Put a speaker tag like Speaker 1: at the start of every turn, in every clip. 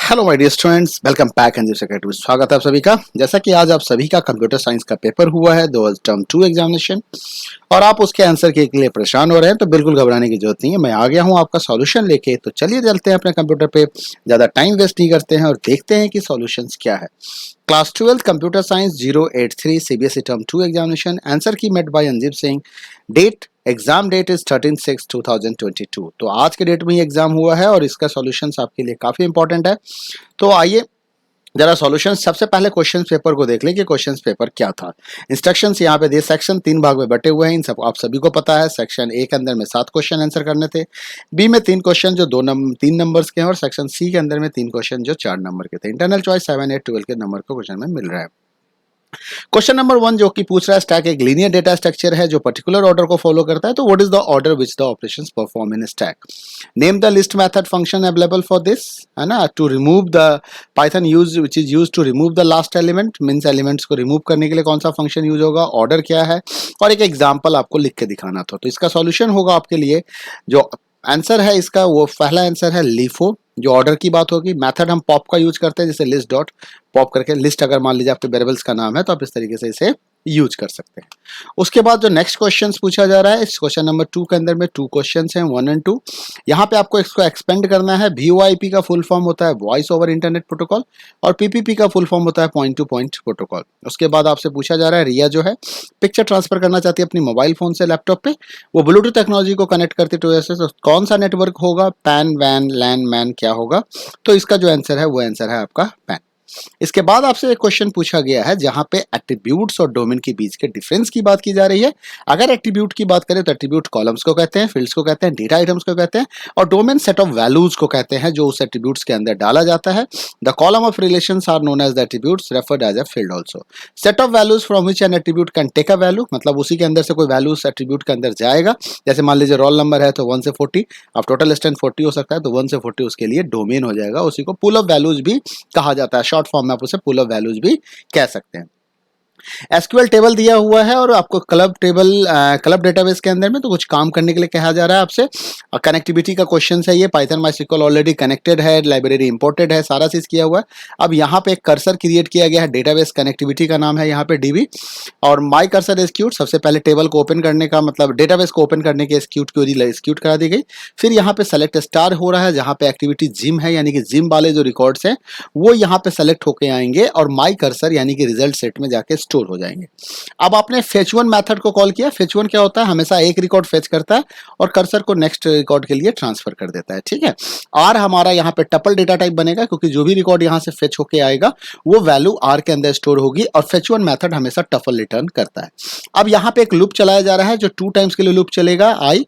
Speaker 1: Hello my dear students, welcome back and secretary. स्वागत है आप सभी का। जैसा कि आज आप सभी का कंप्यूटर साइंस का पेपर हुआ है, दो टर्म 2 एग्जामिनेशन, और आप उसके आंसर के लिए परेशान हो रहे हैं, तो बिल्कुल घबराने की जरूरत नहीं है। मैं आ गया हूं आपका सॉल्यूशन लेके। तो चलिए चलते हैं अपने कंप्यूटर पे, ज़्यादा टाइम वेस्ट नहीं करते हैं और देखते हैं कि सॉल्यूशंस क्या है। Class 12 computer science 083 CBSE term 2 examination, answer key made by Anjib Singh. Date exam date is 13/6/2022। तो आज के डेट में ही एग्जाम हुआ है और इसका सॉल्यूशंस आपके लिए काफी इंपॉर्टेंट है। तो आइए जरा सॉल्यूशन, सबसे पहले क्वेश्चन पेपर को देख लें कि क्वेश्चन पेपर क्या था। इंस्ट्रक्शंस यहाँ पे दे, सेक्शन 3 भाग में बटे हुए हैं। इन सब आप सभी को पता है। सेक्शन ए के अंदर में 7 क्वेश्चन आंसर करने थे, बी में 3 क्वेश्चन जो 3 नंबर्स के हैं, और सेक्शन सी के अंदर में 3 क्वेश्चन जो 4 नंबर के थे। इंटरनल चॉइस 7, 8, 12 के नंबर को क्वेश्चन में मिल रहा है। क्वेश्चन नंबर 1 जो कि पूछ रहा है, स्टैक एक लीनियर डेटा स्ट्रक्चर है जो पर्टिकुलर ऑर्डर को फॉलो करता है। तो what is the order which the operations perform in stack. Name the list method function available for this, है ना। To remove the python use which is use to remove the last element, means elements को रिमूव करने के लिए कौन सा function use होगा, ऑर्डर क्या है, और एक एग्जांपल आपको लिख के दिखाना था। तो इसका सॉल्यूशन होगा आपके लिए, जो आंसर है इसका, वो पहला आंसर है लीफो, जो ऑर्डर की बात होगी। मेथड हम पॉप का यूज करते हैं, जैसे लिस्ट डॉट पॉप करके। लिस्ट अगर मान लीजिए आपके वेरिएबल्स का नाम है तो आप इस तरीके से इसे यूज कर सकते हैं। उसके बाद जो नेक्स्ट क्वेश्चन पूछा जा रहा है, इस क्वेश्चन नंबर 2 के अंदर में 2 क्वेश्चन हैं, 1 और 2। यहाँ पे आपको इसको एक्सपेंड करना है। VoIP का फुल फॉर्म होता है वॉइस ओवर इंटरनेट प्रोटोकॉल, और PPP का फुल फॉर्म होता है पॉइंट टू पॉइंट प्रोटोकॉल। उसके बाद आपसे पूछा जा रहा है, रिया जो है पिक्चर ट्रांसफर करना चाहती है अपनी मोबाइल फोन से लैपटॉप पे, वो ब्लूटूथ टेक्नोलॉजी को कनेक्ट करती है। तो कौन सा नेटवर्क होगा, पैन, वैन, लैन, मैन, क्या होगा। तो इसका जो आंसर है वो आंसर है आपका पैन। इसके बाद आपसे एक क्वेश्चन पूछा गया है जहां पे एट्रीब्यूट्स और डोमेन के बीच के डिफरेंस की बात की जा रही है। अगर एट्रीब्यूट की बात करें तो एट्रीब्यूट कॉलम्स को कहते हैं, फील्ड्स को कहते हैं, डेटा आइटम्स को कहते हैं, और डोमेन सेट ऑफ वैल्यूज को कहते हैं जो उस एट्रीब्यूट्स के अंदर डाला जाता है। The column of relations are known as the attributes, referred as a field also. Set of values from which an attribute can take a value, मतलब उसी के अंदर से कोई वैल्यू उस एट्रीब्यूट के अंदर जाएगा। जैसे मान लीजिए रोल नंबर है तो 1 से 40, अब टोटल स्टैंड 40 हो सकता है, तो 1 से 40 उसके लिए डोमेन हो जाएगा। उसी को पुल ऑफ वैल्यूज भी कहा जाता है, शॉर्ट फॉर्म में आप उसे पुल ऑफ वैल्यूज भी कह सकते हैं। एसक्यूएल टेबल दिया हुआ है और आपको क्लब टेबल, क्लब डेटाबेस के अंदर में तो कुछ काम करने के लिए कहा जा रहा है आपसे। कनेक्टिविटी का क्वेश्चन है ये। पाइथन माइस्क्ल ऑलरेडी कनेक्टेड है, लाइब्रेरी इंपोर्टेड है, सारा चीज किया हुआ है। अब यहाँ पे एक कर्सर क्रिएट किया गया है, डेटाबेस कनेक्टिविटी का नाम है यहाँ पे DB, और माई कर्सर एसक्यूट। सबसे पहले टेबल को ओपन करने का मतलब डेटाबेस को ओपन करने के एसक्यूट क्वेरी एसक्यूट करा दी गई। फिर यहाँ पे सेलेक्ट स्टार हो रहा है, जहाँ पे एक्टिविटी जिम है, यानी कि जिम वाले जो रिकॉर्ड्स हैं वो यहाँ पे सेलेक्ट होके आएंगे और माई कर्सर यानी कि रिजल्ट सेट में जाके स्टोर हो जाएंगे। अब आपने फेच वन मेथड को कॉल किया। फेच वन क्या होता है, हमेशा एक रिकॉर्ड फेच करता है और कर्सर को नेक्स्ट रिकॉर्ड के लिए ट्रांसफर कर देता है, ठीक है। आर हमारा यहाँ पे टपल डेटा टाइप बनेगा, क्योंकि जो भी रिकॉर्ड यहाँ से फेच होके आएगा वो वैल्यू आर के अंदर स्टोर होगी, और फेच वन मेथड हमेशा टपल रिटर्न करता है। अब यहाँ पे एक लूप चलाया जा रहा है जो 2 टाइम्स के लिए लूप चलेगा, आई।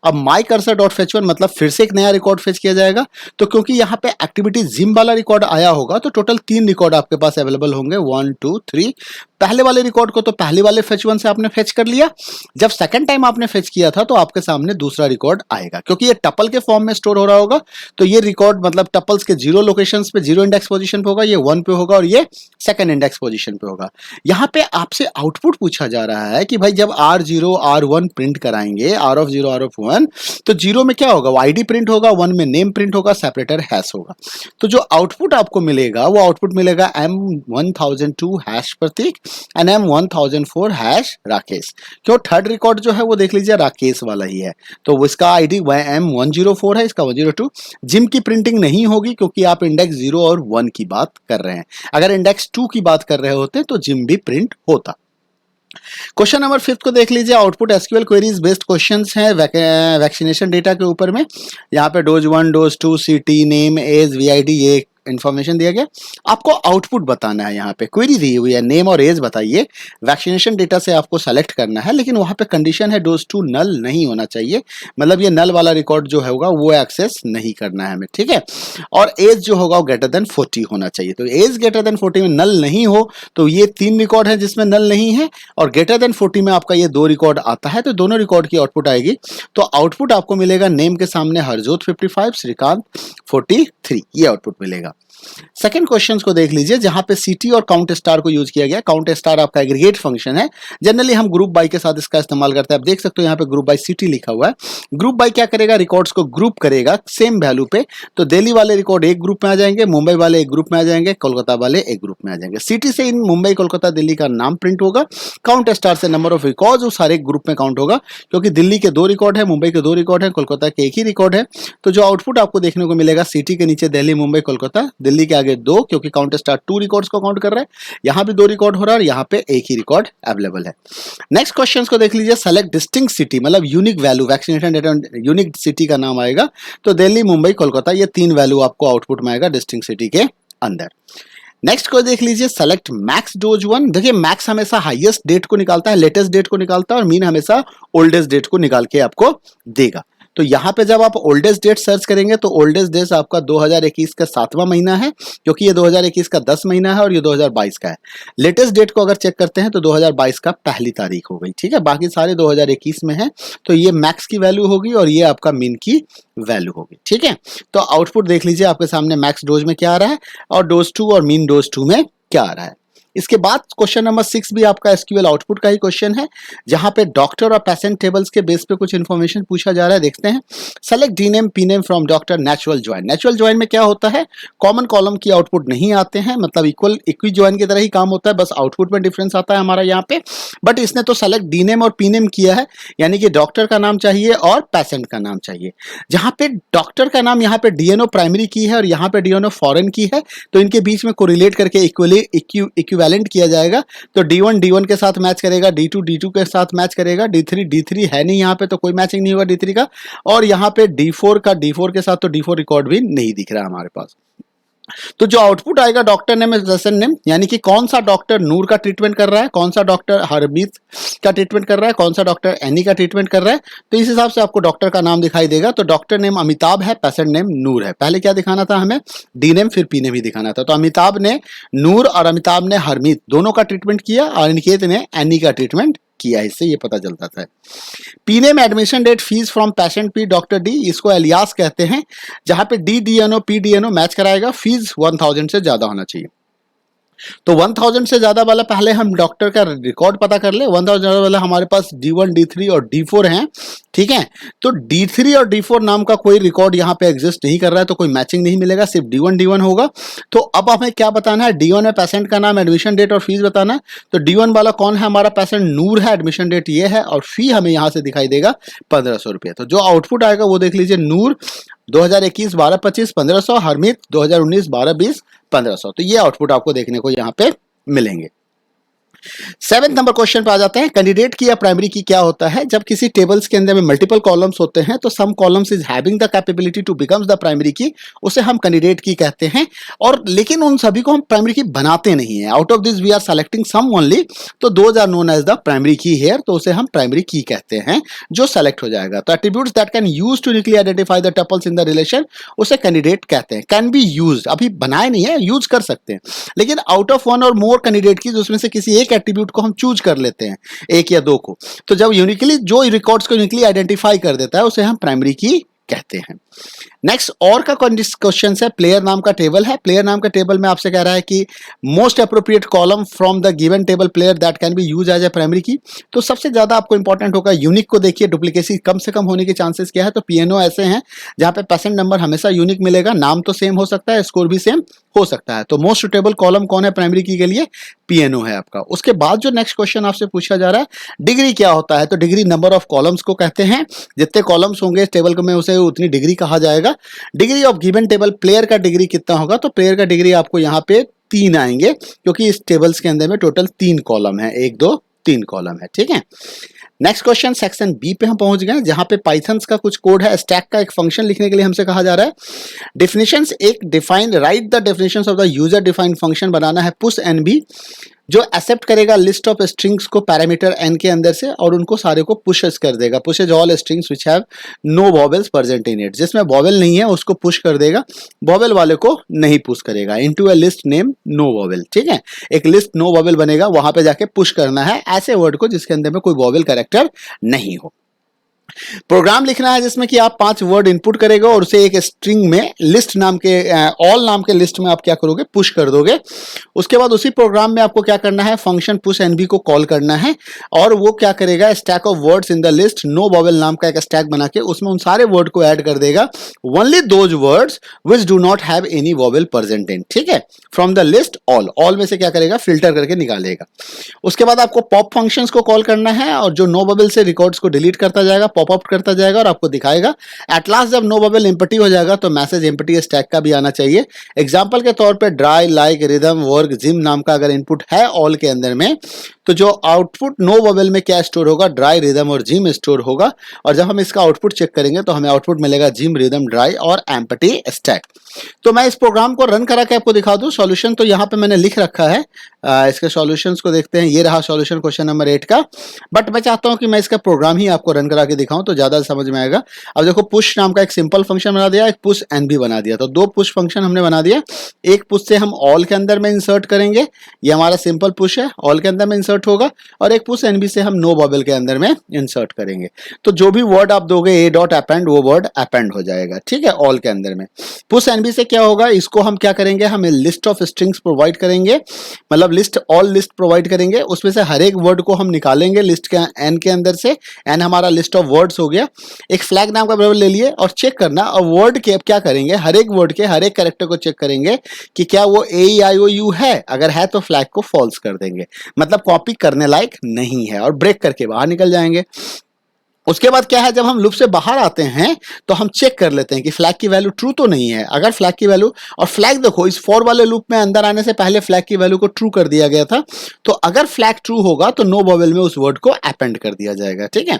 Speaker 1: अब my cursor dot fetch one मतलब फिर से एक नया रिकॉर्ड फेच किया जाएगा। तो क्योंकि यहाँ पे एक्टिविटी जिम वाला रिकॉर्ड आया होगा, तो टोटल 3 रिकॉर्ड आपके पास अवेलेबल होंगे, 1, 2, 3। पहले वाले रिकॉर्ड को तो पहले वाले फेच वन से आपने फेच कर लिया। जब सेकंड टाइम आपने फेच किया था तो आपके सामने दूसरा रिकॉर्ड आएगा, क्योंकि ये टपल के फॉर्म में स्टोर हो रहा होगा। तो ये रिकॉर्ड मतलब टपल्स के 0 लोकेशंस पे, 0 इंडेक्स पोजीशन पे होगा, ये 1 पे होगा और ये सेकंड इंडेक्स पोजीशन पे होगा। यहाँ पे आपसे आउटपुट पूछा जा रहा है कि भाई जब R0 R1 प्रिंट कराएंगे, R of 0 R of 1, तो 0 में क्या होगा, वो ID प्रिंट होगा, 1 में नेम प्रिंट होगा, सेपरेटर हैश होगा। तो जो आउटपुट आपको मिलेगा वो आउटपुट मिलेगा M1002 hash Prateek and M1004 hash Rakesh. क्यों, थर्ड रिकॉर्ड जो है वो देख लीजिए राकेश वाला ही है, तो इसका ID M104 है, इसका 102। जिम की प्रिंटिंग नहीं होगी क्योंकि आप इंडेक्स 0 और 1 की बात कर रहे हैं। अगर इंडेक्स 2 की बात कर रहे होते तो जिम भी प्रिंट होता। क्वेश्चन नंबर 5 को देख लीजिए। Output SQL queries based questions हैं वैक्सीनेशन डेटा के ऊपर में। यहाँ पे dose 1, dose 2, city, name, age, VID, ये इन्फॉर्मेशन दिया गया। आपको आउटपुट बताना है। यहाँ पे क्वेरी दी हुई है, नेम और एज बताइए। वैक्सीनेशन डेटा से आपको सेलेक्ट करना है, लेकिन वहाँ पे कंडीशन है डोज 2 नल नहीं होना चाहिए, मतलब ये नल वाला रिकॉर्ड जो होगा वो एक्सेस नहीं करना है हमें, ठीक है। और एज जो होगा वो ग्रेटर देन 40 होना चाहिए। तो एज ग्रेटर देन 40 में नल नहीं हो तो ये 3 रिकॉर्ड है जिसमें नल नहीं है, और ग्रेटर देन 40 में आपका ये 2 रिकॉर्ड आता है, तो दोनों रिकॉर्ड की आउटपुट आएगी। तो आउटपुट आपको मिलेगा नेम के सामने हरजोत 55, श्रीकांत 43, ये आउटपुट मिलेगा। सेकंड क्वेश्चन को देख लीजिए, जहां पे सिटी और काउंट स्टार को यूज किया गया। काउंट स्टार आपका एग्रीगेट फंक्शन है, जनरली हम ग्रुप बाय के साथ इसका इस्तेमाल करते हैं। आप देख सकते हो यहाँ पे ग्रुप बाय सिटी लिखा हुआ है। ग्रुप बाय क्या करेगा, रिकॉर्ड्स को ग्रुप करेगा सेम वैल्यू पे। तो दिल्ली वाले रिकॉर्ड एक ग्रुप में आ जाएंगे, मुंबई वाले एक ग्रुप में आ जाएंगे, कोलकाता वाले एक ग्रुप में आ जाएंगे। सिटी से इन मुंबई कोलकाता दिल्ली का नाम प्रिंट होगा। काउंट स्टार से नंबर ऑफ रिकॉर्ड्स उस हर एक ग्रुप में काउंट होगा, क्योंकि दिल्ली के 2 रिकॉर्ड है, मुंबई के 2 रिकॉर्ड है, कोलकाता के एक ही रिकॉर्ड है। तो जो आउटपुट आपको देखने को मिलेगा, सिटी के नीचे दिल्ली, मुंबई, कोलकाता, दिल्ली के आगे 2, क्योंकि काउंट स्टार 2 रिकॉर्ड्स को काउंट कर रहा है। यहाँ भी 2 रिकॉर्ड हो रहा है और यहाँ पे एक ही रिकॉर्ड अवेलेबल है। नेक्स्ट क्वेश्चन को देख लीजिए, सेलेक्ट डिस्टिंक्ट सिटी, मतलब unique value, vaccination data unique city का नाम आएगा। तो दिल्ली, मुंबई, कोलकाता, ये 3 वैल्यू आपको आउटपुट में आएगा डिस्टिंक्ट सिटी के अंदर। नेक्स्ट को देख लीजिए, सेलेक्ट मैक्स डोज 1। देखिए मैक्स हमेशा हाईएस्ट डेट को निकालता है, लेटेस्ट डेट को निकालता है, और मीन हमेशा ओल्डेस्ट डेट को निकाल के आपको देगा। तो यहाँ पे जब आप ओल्डेस्ट डेट सर्च करेंगे तो ओल्डेस्ट डेट आपका 2021 का 7वां महीना है, क्योंकि ये 2021 का 10 महीना है और ये 2022 का है। लेटेस्ट डेट को अगर चेक करते हैं तो 2022 का पहली तारीख हो गई, ठीक है। बाकी सारे 2021 में है, तो ये मैक्स की वैल्यू होगी और ये आपका मीन की वैल्यू होगी, ठीक है। तो आउटपुट देख लीजिए आपके सामने, मैक्स डोज में क्या आ रहा है और डोज 2 और मीन डोज 2 में क्या आ रहा है। इसके बाद क्वेश्चन नंबर 6 भी आपका एसक्यूएल आउटपुट का ही क्वेश्चन है, जहां पे डॉक्टर और पेशेंट टेबल्स के बेस पे कुछ इन्फॉर्मेशन पूछा जा रहा है। देखते हैं, select D name P name from doctor natural join. Natural join में क्या होता है, कॉमन कॉलम की आउटपुट नहीं आते हैं, मतलब इक्वी ज्वाइन की तरह ही काम होता है, बस आउटपुट में डिफरेंस आता है हमारा यहाँ पे। बट इसने तो सेलेक्ट डी नेम और पी नेम किया है, यानी कि डॉक्टर का नाम चाहिए और पेशेंट का नाम चाहिए। जहां पे डॉक्टर का नाम यहाँ पे डीएनओ प्राइमरी की है और यहाँ पे डीएनओ फॉरेन की है, तो इनके बीच में कोरिलेट करके इक्विवेलेंट किया जाएगा। तो D1 D1 के साथ मैच करेगा, D2 D2 के साथ मैच करेगा, D3 D3 है नहीं यहाँ पे, तो कोई मैचिंग नहीं होगा D3 का। और यहाँ पे D4 का D4 के साथ, तो D4 रिकॉर्ड भी नहीं दिख रहा हमारे पास। तो जो आउटपुट आएगा डॉक्टर नेम पेशेंट नेम, यानी कि कौन सा डॉक्टर नूर का ट्रीटमेंट कर रहा है, कौन सा डॉक्टर हरमीत का ट्रीटमेंट कर रहा है, कौन सा डॉक्टर एनी का ट्रीटमेंट कर रहा है। तो इस हिसाब से आपको डॉक्टर का नाम दिखाई देगा। तो डॉक्टर नेम अमिताभ है, पेशेंट नेम नूर है। पहले क्या दिखाना था हमें, डी नेम फिर पी नेम ही दिखाना था। तो अमिताभ ने नूर और अमिताभ ने हरमीत दोनों का ट्रीटमेंट किया और अनिकेत ने एनी का ट्रीटमेंट किया, इससे ये पता चलता था। P name admission date fees from patient P doctor D, इसको एलियास कहते हैं। जहां पे D DNO P DNO match कराएगा, फीस 1000 से ज्यादा होना चाहिए। तो 1000 से ज्यादा वाला पहले हम डॉक्टर का रिकॉर्ड पता कर ले। 1000 वाला हमारे पास D1 D3 और D4 हैं, ठीक है। तो D3 और D4 नाम का कोई रिकॉर्ड यहाँ पे एग्जिस्ट नहीं कर रहा है, तो कोई मैचिंग नहीं मिलेगा, सिर्फ D1 D1 होगा। तो अब हमें क्या बताना है, D1 में पेशेंट का नाम, एडमिशन डेट और फीस बताना है। तो D1 वाला कौन है, हमारा पेशेंट नूर है, एडमिशन डेट ये है और फी हमें यहाँ से दिखाई देगा 1500 रुपये। तो जो आउटपुट आएगा वो देख लीजिए, नूर 2021 12-25 1500, हरमीत 2019 12-20 1500। तो ये आउटपुट आपको देखने को यहाँ पे मिलेंगे। 7th नंबर क्वेश्चन पे आ जाते हैं। कैंडिडेट की या प्राइमरी की क्या होता है, जब किसी टेबल्स के अंदर में मल्टीपल कॉलम्स होते हैं तो some columns is having the capability to becomes the primary key, उसे हम कैंडिडेट की कहते हैं। और लेकिन उन सभी को हम प्राइमरी की बनाते नहीं है, out of this we are selecting some only, तो those are known as the primary key here, तो उसे हम प्राइमरी की कहते हैं जो सेलेक्ट हो जाएगा। तो attributes that can use to uniquely identify the tuples in the relation, उसे कैंडिडेट कहते हैं। कैन बी यूज, अभी बनाए नहीं है, यूज कर सकते हैं, लेकिन आउट ऑफ वन और मोर कैंडिडेट की, उसमें से किसी एक एट्रीब्यूट को हम चूज कर लेते हैं, एक या दो को। तो जब यूनिकली जो रिकॉर्ड्स को यूनिकली आइडेंटिफाई कर देता है उसे हम प्राइमरी की कहते हैं। नेक्स्ट और का क्वेश्चन है, प्लेयर नाम का टेबल है। प्लेयर नाम का टेबल में आपसे कह रहा है कि most appropriate column from the given table player that can be use as a primary key. तो सबसे ज्यादा आपको इंपॉर्टेंट होगा यूनिक को देखिए, डुप्लीकेसी कम से कम होने के चांसेस क्या है। तो पीएनओ ऐसे हैं जहां पे पेशेंट नंबर हमेशा यूनिक मिलेगा, नाम तो सेम हो सकता है, स्कोर भी सेम हो सकता है। तो मोस्ट सुटेबल कॉलम कौन है प्राइमरी की के लिए, पीएनओ है आपका। उसके बाद जो नेक्स्ट क्वेश्चन आपसे पूछा जा रहा है, डिग्री क्या होता है। तो डिग्री नंबर ऑफ कॉलम्स को कहते हैं, जितने कॉलम्स होंगे टेबल में उसे उतनी डिग्री कहा जाएगा। Degree of given table, player का डिग्री कितना होगा, तो प्लेयर का डिग्री आपको यहाँ पे 3 आएंगे, क्योंकि इस टेबल्स के अंदर में टोटल 3 कॉलम है, 1 2 3 कॉलम है, ठीक है। नेक्स्ट क्वेश्चन सेक्शन बी पे हम पहुंच गए, जहां पे पाइथन्स का कुछ कोड है। स्टैक का एक फंक्शन लिखने के लिए हमसे कहा जा रहा है डेफिनेशंस, एक define, write the definitions of the user defined function बनाना है पुश एन बी, जो एक्सेप्ट करेगा लिस्ट ऑफ स्ट्रिंग्स को पैरामीटर एन के अंदर से और उनको सारे को पुशेस कर देगा। Pushes all strings which have no vowels present in it, जिसमें वॉवेल नहीं है उसको पुश कर देगा, वॉवेल वाले को नहीं पुश करेगा। Into a list name no vowel, ठीक है, एक लिस्ट नो वॉवेल बनेगा, वहां पे जाके पुश करना है ऐसे वर्ड को जिसके अंदर में कोई वॉवेल कैरेक्टर नहीं हो। प्रोग्राम लिखना है जिसमें कि आप 5 वर्ड इनपुट करेगा और उसे एक स्ट्रिंग में लिस्ट नाम के ऑल नाम के लिस्ट में आप क्या करोगे, पुश कर दोगे। उसके बाद उसी प्रोग्राम में आपको क्या करना है, फंक्शन पुश एनबी को कॉल करना है और वो क्या करेगा, stack of words in the list no vowel नाम का एक स्टैक बना के उसमें उन सारे वर्ड को ऐड कर देगा, only those words which do not have any vowel present in, ठीक है, फ्रॉम द लिस्ट ऑल में से क्या करेगा, फिल्टर करके निकालेगा। उसके बाद आपको पॉप फंक्शंस को कॉल करना है और जो नो वॉवेल से रिकॉर्ड्स को डिलीट करता जाएगा, पॉप अप करता जाएगा और आपको दिखाएगा। एट लास्ट जब नो वॉवेल एम्प्टी हो जाएगा तो मैसेज एम्प्टी स्टैक का भी आना चाहिए। एग्जांपल के तौर पे dry, like, rhythm, work, gym नाम का अगर इनपुट है ऑल के अंदर में, तो जो आउटपुट नो वॉवेल में क्या स्टोर होगा, ड्राई, रिदम और जिम स्टोर होगा। और जब हम इसका आउटपुट चेक करेंगे तो हमें आउटपुट मिलेगा जिम, रिदम, ड्राई और एम्प्टी स्टैक। तो मैं इस प्रोग्राम को रन करा के आपको दिखा दूं। सॉल्यूशन तो यहाँ पे मैंने लिख रखा है, इसके सॉल्यूशंस को देखते हैं। ये रहा सॉल्यूशन क्वेश्चन नंबर 8 का, बट मैं चाहता हूं कि मैं इसका प्रोग्राम ही आपको रन करा के दिखाऊं तो ज्यादा समझ में आएगा। अब देखो, पुश नाम का एक सिंपल फंक्शन बना दिया, एक पुश एन भी बना दिया, तो 2 पुश फंक्शन हमने बना दिया। एक पुश से हम ऑल के अंदर में इंसर्ट करेंगे, ये हमारा सिंपल पुश है, ऑल के अंदर में इंसर्ट होगा, और एक पुश एन बी से हम नो वॉवेल के अंदर में इंसर्ट करेंगे। तो जो भी वर्ड आप दोगे ए डॉट अपेंड, वो वर्ड अपेंड हो जाएगा, ठीक है, ऑल के अंदर में। पुश एन बी से क्या होगा, इसको हम क्या करेंगे, हम लिस्ट ऑफ स्ट्रिंग्स प्रोवाइड करेंगे, मतलब लिस्ट ऑल लिस्ट प्रोवाइड करेंगे, उसमें से हर एक वर्ड को हम निकालेंगे लिस्ट के एन के अंदर से। एन हमारा लिस्ट ऑफ वर्ड्स हो गया। एक फ्लैग नाम का वेरिएबल ले लिए और चेक करना, और वर्ड के अब क्या करेंगे, हर एक वर्ड के हर एक कैरेक्टर को चेक करेंगे कि क्या वो ए आई ओ यू है। अगर है तो फ्लैग को फॉल्स कर देंगे, मतलब कॉपी करने लायक नहीं है, और ब्रेक करके बाहर निकल जाएंगे। उसके बाद क्या है, जब हम लूप से बाहर आते हैं तो हम चेक कर लेते हैं कि फ्लैग की वैल्यू ट्रू तो नहीं है। अगर फ्लैग की वैल्यू, और फ्लैग देखो इस फॉर वाले लूप में अंदर आने से पहले फ्लैग की वैल्यू को ट्रू कर दिया गया था, तो अगर फ्लैग ट्रू होगा तो नो वॉवेल में उस वर्ड को अपेंड कर दिया जाएगा, ठीक है।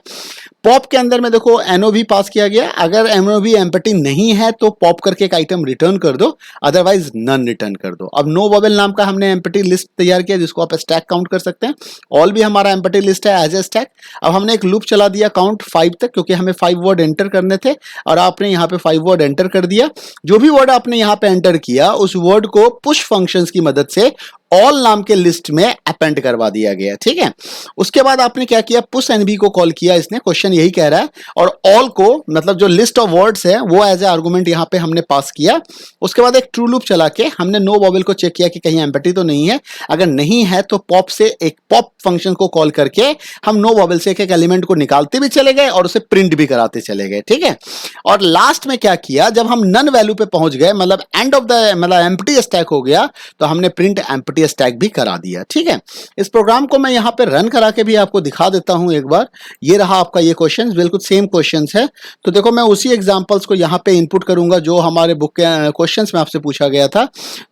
Speaker 1: पॉप के अंदर में देखो एनओ भी पास किया गया, अगर एनओ भी एम्प्टी नहीं है तो पॉप करके एक आइटम रिटर्न कर दो, अदरवाइज नन रिटर्न कर दो। अब नो वॉवेल नाम का हमने एम्प्टी लिस्ट तैयार किया जिसको आप स्टैक काउंट कर सकते हैं। ऑल भी हमारा एम्प्टी लिस्ट है एज ए स्टैक। अब हमने एक लूप चला दिया काउंट 5 तक, क्योंकि हमें 5 वर्ड एंटर करने थे, और आपने यहाँ पे 5 वर्ड एंटर कर दिया। जो भी वर्ड आपने यहाँ पे एंटर किया उस वर्ड को पुश फंक्शंस की मदद से ऑल नाम के लिस्ट में अपेंड करवा दिया गया, ठीक है। उसके बाद आपने क्या किया, पुश एनबी को कॉल किया, इसने क्वेश्चन यही कह रहा है, और ऑल को मतलब जो लिस्ट ऑफ वर्ड्स है वो एज ए आर्गुमेंट यहाँ पे हमने पास किया। उसके बाद एक ट्रू लूप चला के हमने नो वॉवेल को चेक किया कि कहीं एम्प्टी तो नहीं है। अगर नहीं है तो पॉप से एक पॉप फंक्शन को कॉल करके हम नो वॉवेल से एक एक एलिमेंट को निकालते भी चले गए और उसे प्रिंट भी कराते चले गए, ठीक है। और लास्ट में क्या किया, जब हम नन वैल्यू पे पहुंच गए, मतलब एंड ऑफ द मतलब एम्प्टी स्टैक हो गया, तो हमने प्रिंट एम्प्टी स्टैक भी करा दिया, ठीक है। इस प्रोग्राम को मैं यहाँ पे रन करा के भी आपको दिखा देता हूं एक बार। ये रहा आपका ये क्वेश्चन, बिल्कुल सेम क्वेश्चंस है। तो देखो, मैं उसी एग्जांपल्स को यहाँ पे इनपुट करूंगा जो हमारे बुक के क्वेश्चंस में आपसे पूछा गया था।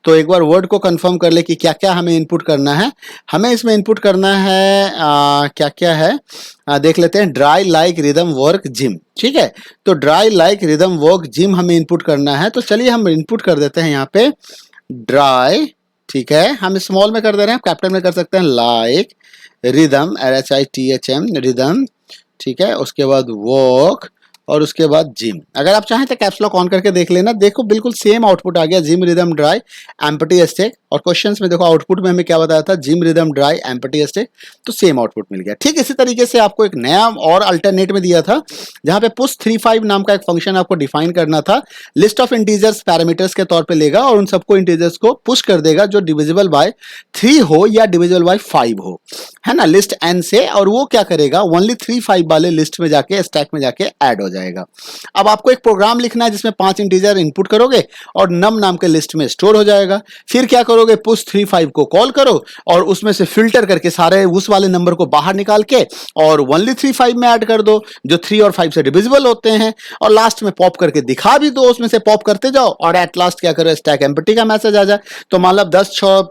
Speaker 1: तो एक बार वर्ड को कंफर्म कर ले कि क्या क्या हमें इनपुट करना है। हमें इसमें इनपुट करना है क्या क्या है, देख लेते हैं। Dry, like, rhythm, work, gym, ठीक है। तो dry, like, rhythm, work, gym हमें इनपुट करना है। तो चलिए हम इनपुट कर देते हैं यहाँ पे ड्राई, ठीक है। हम स्मॉल में कर दे रहे हैं, कैपिटल में कर सकते हैं, लाइक, रिदम, RHITHM, रिदम, ठीक है। उसके बाद वॉक, और उसके बाद जिम। अगर आप चाहें तो कैप्स लॉक ऑन करके देख लेना, देखो बिल्कुल सेम आउटपुट आ गया, gym, rhythm, dry, empty stack. और क्वेश्चंस में देखो आउटपुट में हमें क्या बताया था, gym, rhythm, dry, empty stack, तो सेम आउटपुट मिल गया। ठीक इसी तरीके से आपको एक नया और अल्टरनेट में दिया था, जहां पे पुश 35 नाम का एक फंक्शन आपको डिफाइन करना था। लिस्ट ऑफ इंटीजर्स पैरामीटर्स के तौर पे लेगा और उन सबको इंटीजर्स को पुश कर देगा जो डिविजिबल बाय 3 हो या डिविजिबल बाय 5 हो, है ना, लिस्ट n से। और वो क्या करेगा, ओनली 3, 5 वाले लिस्ट में जाके, स्टैक में जाके ऐड हो जाएगा। अब आपको एक प्रोग्राम लिखना है जिसमें 5 इंटीजर इनपुट करोगे और नम नाम के लिस्ट में स्टोर हो जाएगा। फिर क्या करोगे, पुश 3, 5 को कॉल करो और उसमें से फिल्टर करके सारे उस वाले नंबर को बाहर निकाल के और ओनली 3, 5 में ऐड कर दो जो 3 और 5 से डिविजिबल होते हैं, और लास्ट में पॉप करके दिखा भी दो, उसमें से पॉप करते जाओ और एट लास्ट क्या करो, स्टैक एम्प्टी का मैसेज आ जाए। तो मतलब 10, 6,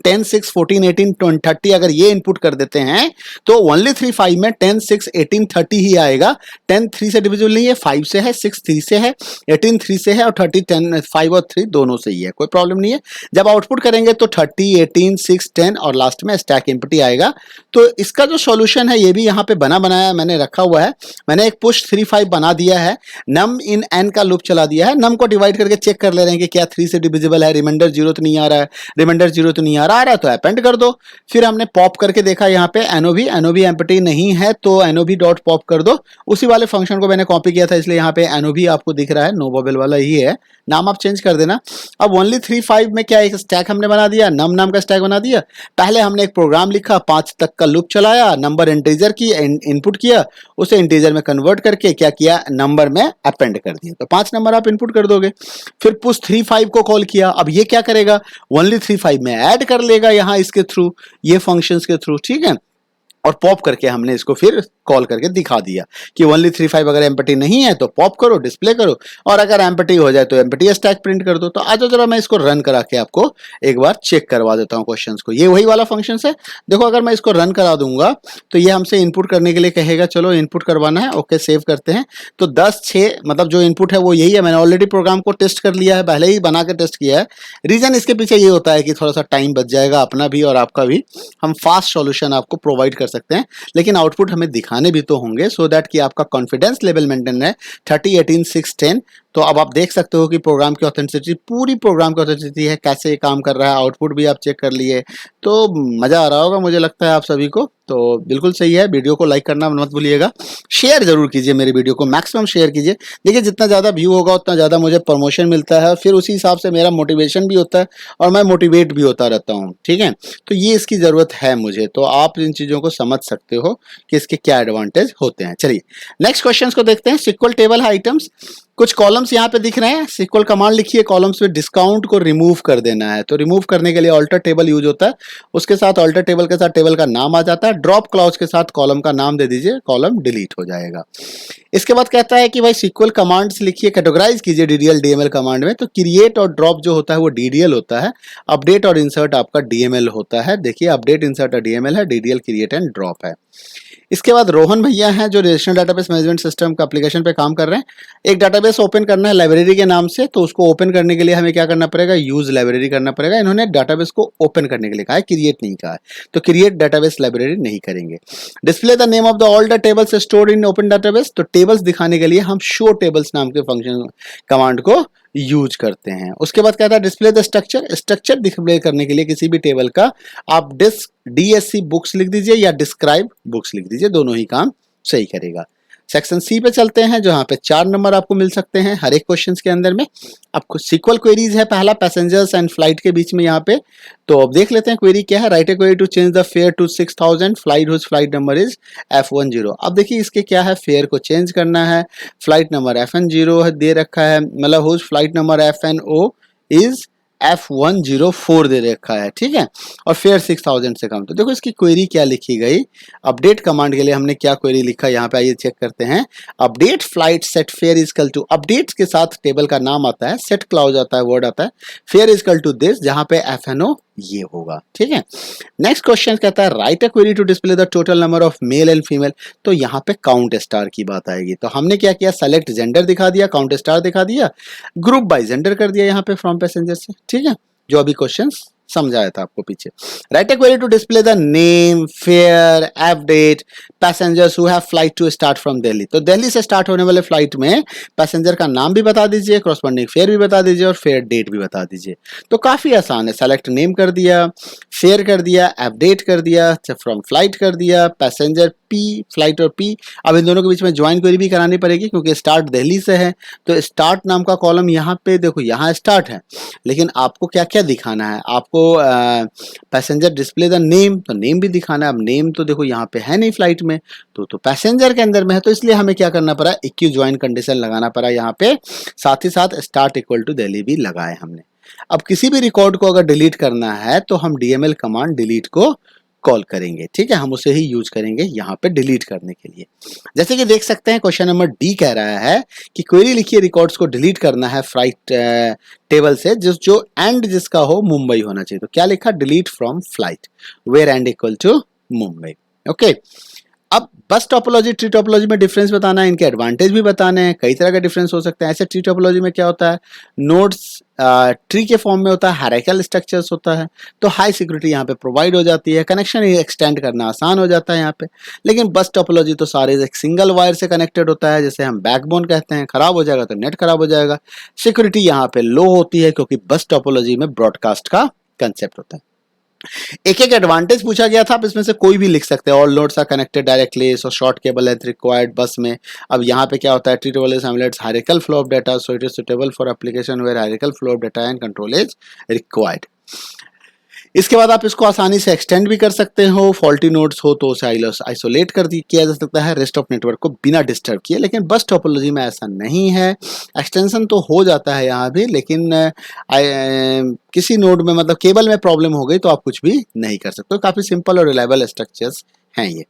Speaker 1: 10, 6, 14, 18, 30 अगर ये इनपुट कर देते हैं तो ओनली 3, 5 में 10, 6, 18, 30 ही आएगा। 10 3 से डिविजिबल नहीं है, 5 से है, 6 3 से है, 18 3 से है और 30 10, 5 और 3 दोनों से ही है, कोई प्रॉब्लम नहीं है। जब आउटपुट करेंगे तो 30, 18, 6, 10 और लास्ट में स्टैक एम्प्टी आएगा। तो इसका जो सॉल्यूशन है ये भी यहाँ पे बना बनाया मैंने रखा हुआ है। मैंने एक पुश 3, 5 बना दिया है, नम इन n का लूप चला दिया है, नम को डिवाइड करके चेक कर ले रहे हैं कि क्या 3 से डिविजिबल है, रिमाइंडर 0 तो नहीं आ रहा है, रिमाइंडर जीरो तो नहीं आ रहा है तो अपेंड कर दो। फिर हमने पॉप करके देखा यहाँ पे एनओवी एम्प्टी नहीं है तो एनओवी डॉट पॉप कर दो। उसी वाले फंक्शन को मैंने कॉपी किया था इसलिए यहाँ पे एनओवी आपको दिख रहा है, नो बबल वाला ही है, नाम आप चेंज कर देना। अब ओनली 3 5 में क्या एक स्टैक हमने बना दिया, नम नाम का स्टैक बना दिया। पहले हमने एक प्रोग्राम लिखा, 5 तक का लूप चलाया, नंबर इंटीजर की इनपुट किया, उसे इंटीजर में कन्वर्ट करके क्या किया, नंबर में अपेंड कर दिया। तो 5 नंबर आप इनपुट कर दोगे। फिर पुश 3 5 को कॉल किया। अब ये क्या करेगा, ओनली 3 5 में ऐड कर लेगा यहाँ इसके थ्रू, ये फंक्शंस के थ्रू, ठीक है। और पॉप करके हमने इसको फिर कॉल करके दिखा दिया कि ओनली 3 5 अगर एम्प्टी नहीं है तो पॉप करो, डिस्प्ले करो, और अगर एम्प्टी हो जाए तो एम्प्टी स्टैक प्रिंट कर दो। तो आज जरा मैं इसको रन करा के आपको एक बार चेक करवा देता हूँ क्वेश्चंस को। ये वही वाला फंक्शन है। देखो अगर मैं इसको रन करा दूंगा तो ये हमसे इनपुट करने के लिए कहेगा, चलो इनपुट करवाना है, ओके सेव करते हैं। तो 10 6 मतलब जो इनपुट है वो यही है। मैंने ऑलरेडी प्रोग्राम को टेस्ट कर लिया है, पहले ही बना के टेस्ट किया है। रीजन इसके पीछे ये होता है कि थोड़ा सा टाइम बच जाएगा अपना भी और आपका भी, हम फास्ट सॉल्यूशन आपको प्रोवाइड कर सकते हैं, लेकिन आउटपुट हमें दिखाने भी तो होंगे सो दैट कि आपका कॉन्फिडेंस लेवल मेंटेन है 30 18 6 10। तो अब आप देख सकते हो कि प्रोग्राम की ऑथेंटिसिटी, पूरी प्रोग्राम की ऑथेंटिसिटी है, कैसे ये काम कर रहा है, आउटपुट भी आप चेक कर लिए। तो मज़ा आ रहा होगा मुझे लगता है आप सभी को। तो बिल्कुल सही है, वीडियो को लाइक करना मत भूलिएगा, शेयर जरूर कीजिए मेरे वीडियो को, मैक्सिमम शेयर कीजिए। देखिए जितना ज़्यादा व्यू होगा उतना ज़्यादा मुझे प्रमोशन मिलता है, फिर उसी हिसाब से मेरा मोटिवेशन भी होता है और मैं मोटिवेट भी होता रहता हूँ, ठीक है। तो ये इसकी ज़रूरत है मुझे, तो आप इन चीज़ों को समझ सकते हो कि इसके क्या एडवांटेज होते हैं। चलिए नेक्स्ट क्वेश्चन को देखते हैं। सिक्वल टेबल है आइटम्स, कुछ कॉलम्स यहाँ पे दिख रहे हैं। सिक्वल कमांड लिखिए, कॉलम्स में डिस्काउंट को रिमूव कर देना है। तो रिमूव करने के लिए ऑल्टर टेबल यूज होता है, उसके साथ ऑल्टर टेबल के साथ टेबल का नाम आ जाता है, ड्रॉप क्लॉज के साथ कॉलम का नाम दे दीजिए, कॉलम डिलीट हो जाएगा। इसके बाद कहता है कि भाई सिक्वल कमांड्स लिखिए, कैटेगराइज कीजिए डीडीएल डीएमएल कमांड में। तो क्रिएट और ड्रॉप जो होता है वो डीडीएल होता है, अपडेट और इंसर्ट आपका डीएमएल होता है। देखिए अपडेट इंसर्ट और डीएमएल है, डीडीएल क्रिएट एंड ड्रॉप है। इसके बाद रोहन भैया हैं जो रिलेशनल डाटाबेस मैनेजमेंट सिस्टम का एप्लीकेशन पे काम कर रहे हैं। एक डाटाबेस ओपन करना है लाइब्रेरी के नाम से, तो उसको ओपन करने के लिए हमें क्या करना पड़ेगा, यूज लाइब्रेरी करना पड़ेगा। इन्होंने डाटाबेस को ओपन करने के लिए कहा है, क्रिएट नहीं कहा है, तो क्रिएट डाटाबेस लाइब्रेरी नहीं करेंगे। Display the name of the all the tables stored in open database, तो टेबल्स दिखाने के लिए हम शो टेबल्स नाम के फंक्शन कमांड को यूज करते हैं। उसके बाद कहता है display the structure, structure display करने के लिए किसी भी टेबल का आप डीएससी बुक्स लिख दीजिए या डिस्क्राइब बुक्स लिख दीजिए, दोनों ही काम सही करेगा। सेक्शन सी पे चलते हैं जहां पे 4 नंबर आपको मिल सकते हैं हर एक क्वेश्चन के अंदर में। आपको सीक्वल क्वेरीज है, पहला पैसेंजर्स एंड फ्लाइट के बीच में यहाँ पे। तो अब देख लेते हैं क्वेरी क्या है। Write a query to change the fare to 6000 flight whose flight number is F10। अब देखिए इसके क्या है, फेयर को चेंज करना है, फ्लाइट नंबर FN0 दे रखा है, मतलब whose flight number FNO is F104 दे रखा है, ठीक है, और फेयर 6000 से कम। तो देखो इसकी क्वेरी क्या लिखी गई। अपडेट कमांड के लिए हमने क्या क्वेरी लिखा, यहाँ पे आइए चेक करते हैं। Update flight set fare equal to, update के साथ टेबल का नाम आता है, सेट क्लाउज आता है, वर्ड आता है, फेयर इजकल टू दिस, जहां पे FNO ये होगा, ठीक है। नेक्स्ट क्वेश्चन कहता है write a query to display the total number of male and female. तो यहाँ पे काउंट स्टार की बात आएगी। तो हमने क्या किया, सेलेक्ट जेंडर दिखा दिया, काउंट स्टार दिखा दिया, ग्रुप बाय जेंडर कर दिया यहाँ पे फ्रॉम पैसेंजर से, ठीक है, जो अभी क्वेश्चन समझाया था आपको पीछे। Write a query to display the name, fare, F date, passengers who have flight to start from Delhi. तो दिल्ली से स्टार्ट होने वाले फ्लाइट में पैसेंजर का नाम भी बता दीजिए, कॉरस्पॉन्डिंग फेयर भी बता दीजिए और फेयर डेट भी बता दीजिए। तो काफी आसान है। सेलेक्ट नेम कर दिया, फेयर कर दिया, एफ डेट कर दिया, फ्रॉम फ्लाइट कर दिया, पैसेंजर पी, फ्लाइट और पी। अब इन दोनों के बीच में ज्वाइन क्वेरी भी करानी पड़ेगी क्योंकि स्टार्ट दिल्ली से है। तो स्टार्ट नाम का कॉलम यहाँ पे देखो, यहाँ स्टार्ट है, लेकिन आपको क्या क्या दिखाना है, आपको पैसेंजर डिस्प्ले द नेम, तो नेम भी दिखाना है। अब नेम तो देखो यहाँ पे है नहीं फ्लाइट में, तो पैसेंजर के अंदर में है, तो इसलिए हमें क्या करना पड़ा, इक्यू ज्वाइन कंडीशन लगाना पड़ा यहाँ पे, साथ ही साथ स्टार्ट इक्वल टू दिल्ली भी लगाए हमने। अब किसी भी रिकॉर्ड को अगर डिलीट करना है तो हम डीएमएल कमांड डिलीट को कॉल करेंगे, ठीक है, हम उसे ही यूज करेंगे यहाँ पे डिलीट करने के लिए। जैसे कि देख सकते हैं क्वेश्चन नंबर डी कह रहा है कि क्वेरी लिखिए, रिकॉर्ड्स को डिलीट करना है फ्लाइट टेबल से जो एंड जिसका हो मुंबई होना चाहिए। तो क्या लिखा, delete from flight where and equal to Mumbai. Okay, अब बस टोपोलॉजी ट्री टोपोलॉजी में डिफरेंस बताना है, इनके एडवांटेज भी बताने हैं। कई तरह का डिफरेंस हो सकता है। ऐसे ट्री टोपोलॉजी में क्या होता है, नोड्स ट्री के फॉर्म में होता है, हायरार्किकल स्ट्रक्चर्स होता है, तो हाई सिक्योरिटी यहाँ पे प्रोवाइड हो जाती है, कनेक्शन एक्सटेंड करना आसान हो जाता है यहाँ पे। लेकिन बस टोपोलॉजी तो सारे एक सिंगल वायर से कनेक्टेड होता है, जैसे हम बैकबोन कहते हैं, खराब हो जाएगा तो नेट खराब हो जाएगा। सिक्योरिटी यहाँ पे लो होती है क्योंकि बस टोपोलॉजी में ब्रॉडकास्ट का कंसेप्ट होता है। एक एक एडवांटेज पूछा गया था, आप इसमें से कोई भी लिख सकते हैं। All nodes are connected directly, so short cable length required bus में। अब यहाँ पे क्या होता है, tree table simulates hierarchical flow of data, so it is suitable for application where hierarchical flow of data and control is required. इसके बाद आप इसको आसानी से एक्सटेंड भी कर सकते हो, फॉल्टी नोड्स हो तो उसे आइसोलेट किया जा सकता है रेस्ट ऑफ नेटवर्क को बिना डिस्टर्ब किए, लेकिन बस टोपोलॉजी में ऐसा नहीं है। एक्सटेंशन तो हो जाता है यहाँ भी, लेकिन किसी नोड में मतलब केबल में प्रॉब्लम हो गई तो आप कुछ भी नहीं कर सकते। तो काफ़ी सिंपल और रिलायबल स्ट्रक्चर्स हैं ये।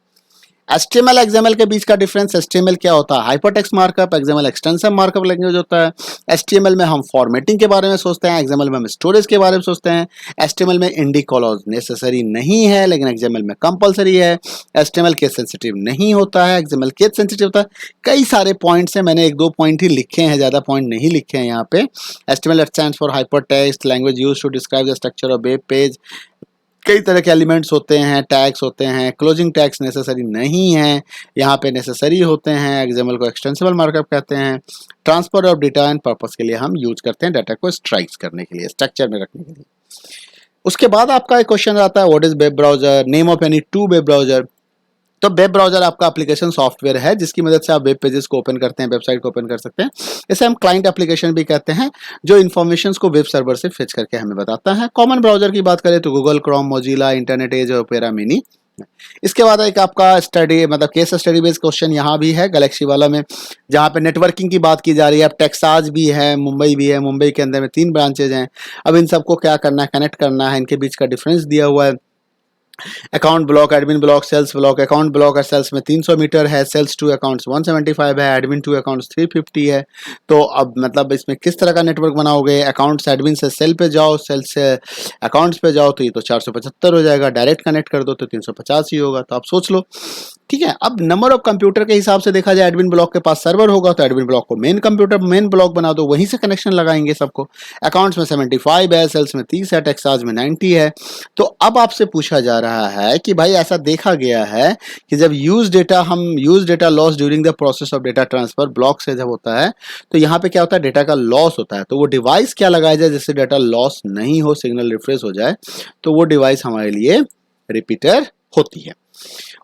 Speaker 1: HTML XML के बीच का डिफरेंस, HTML क्या होता है, hypertext markup, XML extensive markup language होता है। HTML में हम फॉर्मेटिंग के बारे में सोचते हैं, XML में हम स्टोरेज के बारे में सोचते हैं। HTML में इंडी क्लॉज नेसेसरी नहीं है, लेकिन XML में कंपलसरी है। HTML केस सेंसिटिव नहीं होता है, XML केस सेंसिटिव होता है। कई सारे पॉइंट्स हैं, मैंने एक दो पॉइंट ही लिखे हैं, ज़्यादा पॉइंट नहीं लिखे हैं यहाँ पे। HTML stands for hypertext language used to describe the structure of web page. कई तरह के एलिमेंट्स होते हैं, टैग्स होते हैं, क्लोजिंग टैग्स नेसेसरी नहीं है, यहाँ पे नेसेसरी होते हैं। XML को एक्सटेंसिबल मार्कअप कहते हैं। Transfer of data and purpose के लिए हम यूज करते हैं, डाटा को स्ट्राइक्स करने के लिए, स्ट्रक्चर में रखने के लिए। उसके बाद आपका एक क्वेश्चन आता है, what is web browser, name of any two web browser. तो वेब ब्राउजर आपका एप्लीकेशन सॉफ्टवेयर है जिसकी मदद से आप वेब पेजेस को ओपन करते हैं, वेबसाइट को ओपन कर सकते हैं। इसे हम क्लाइंट एप्लीकेशन भी कहते हैं, जो इन्फॉर्मेशन को वेब सर्वर से फेच करके हमें बताता है। कॉमन ब्राउजर की बात करें तो Google Chrome, Mozilla, Internet Edge और ओपेरा मिनी। इसके बाद एक आपका स्टडी मतलब केस स्टडी बेस्ड क्वेश्चन यहाँ भी है गैलेक्सी वाला में, जहाँ पे नेटवर्किंग की बात की जा रही है। अब टेक्सास भी है, मुंबई भी है, मुंबई के अंदर में 3 ब्रांचेज हैं। अब इन सबको क्या करना है, कनेक्ट करना है, इनके बीच का डिफरेंस दिया हुआ है। Account block, admin block, sales block. Account block और सेल्स में 300 मीटर है, सेल्स टू अकाउंट्स 175 है, एडमिन टू अकाउंट्स 350 है। तो अब मतलब इसमें किस तरह का नेटवर्क बनाओगे, अकाउंट्स एडमिन से सेल पे जाओ, सेल से अकाउंट्स पे जाओ तो ये तो 475 हो जाएगा, डायरेक्ट कनेक्ट कर दो तो 350 ही होगा। तो आप सोच लो, ठीक है। अब नंबर ऑफ कंप्यूटर के हिसाब से देखा जाए, एडमिन ब्लॉक के पास सर्वर होगा तो एडमिन ब्लॉक को मेन ब्लॉक बना दो, वहीं से कनेक्शन लगाएंगे सबको। अकाउंट्स में 75 है, सेल्स में 30 है, टेक्सास में 90 है। तो अब आपसे पूछा जा रहा है कि भाई ऐसा देखा गया है कि जब use data loss during the process of data transfer block से जब होता है तो यहाँ पे क्या होता है, डेटा का लॉस होता है। तो वो डिवाइस क्या लगाया जाए जिससे डेटा लॉस नहीं हो, सिग्नल रिफ्रेश हो जाए, तो वो डिवाइस हमारे लिए रिपीटर होती है।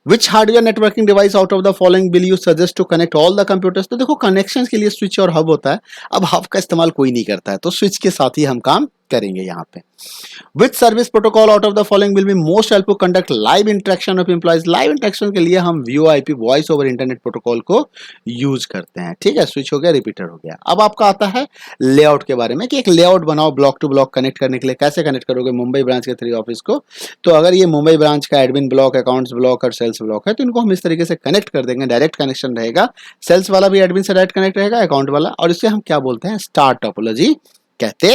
Speaker 1: Which hardware networking device out of the following will you suggest to connect all the computers? तो देखो कनेक्शंस के लिए स्विच और हब होता है। अब हब का इस्तेमाल कोई नहीं करता है, तो स्विच के साथ ही हम काम करेंगे यहाँ पे। Which service protocol out of the following will be most helpful to conduct live interaction of employees? Live interaction के लिए हम VoIP voice over internet protocol को यूज करते हैं। ठीक है, स्विच हो गया, रिपीटर हो गया। अब आपका आता है लेआउट के बारे में कि एक लेआउट बनाओ ब्लॉक टू ब्लॉक कनेक्ट करने के लिए। कैसे कनेक्ट करोगे मुंबई ब्रांच के 3 ऑफिस को? तो अगर ये मुंबई ब्रांच का एडमिन ब्लॉक, अकाउंट्स ब्लॉक और सेल्स ब्लॉक है तो इनको हम इस तरीके से कनेक्ट कर देंगे, डायरेक्ट कनेक्शन रहेगा। सेल्स वाला भी एडमिन से डायरेक्ट कनेक्ट रहेगा, अकाउंट वाला, और इसे हम क्या बोलते हैं, स्टार टोपोलॉजी कहते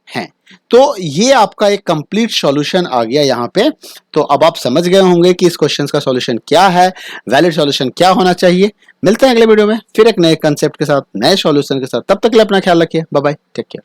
Speaker 1: हैं। तो ये आपका एक कंप्लीट सॉल्यूशन आ गया यहाँ पे। तो अब आप समझ गए होंगे कि इस क्वेश्चन का सॉल्यूशन क्या है, वैलिड सॉल्यूशन क्या होना चाहिए। मिलते हैं अगले वीडियो में फिर एक नए कंसेप्ट के साथ, नए सॉल्यूशन के साथ। तब तक के लिए अपना ख्याल रखिए। Bye bye, take care.